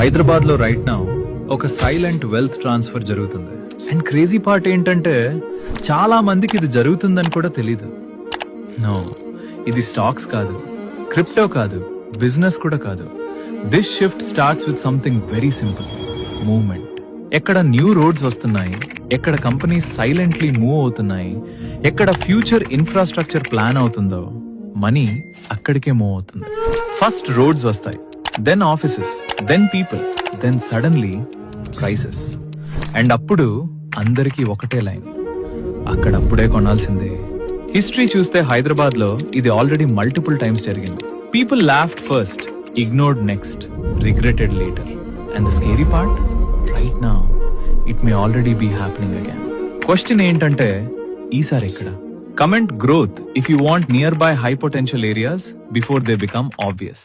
హైదరాబాద్ లో right now ఒక silent wealth transfer జరుగుతుంది. అండ్ క్రేజీ పార్ట్ ఏంటంటే చాలా మందికి ఇది జరుగుతుందని కూడా తెలీదు. నో, ఇది స్టాక్స్ కాదు, క్రిప్టో కాదు, బిజినెస్ కూడా కాదు. This shift starts with something very simple: movement. ఎక్కడ న్యూ రోడ్స్ వస్తున్నాయి, ఎక్కడ కంపెనీస్ సైలెంట్లీ మూవ్ అవుతున్నాయి, ఎక్కడ ఫ్యూచర్ ఇన్ఫ్రాస్ట్రక్చర్ ప్లాన్ అవుతుందో మనీ అక్కడికే మూవ్ అవుతుంది. ఫస్ట్ రోడ్స్ వస్తాయి, then offices, then people, then suddenly prices. And అప్పుడు అందరికీ ఒకటే లైన్: అక్కడప్పుడే కొనాల్సిందే. హిస్టరీ చూస్తే హైదరాబాద్ లో ఇది ఆల్రెడీ మల్టిపుల్ టైమ్స్ జరిగింది. People laughed first, ignored next, regretted later. And the scary part, right now it may already be happening again. Question ఏంటంటే, ఈసారి ఎక్కడ? Comment growth if you want nearby high potential areas before they become obvious.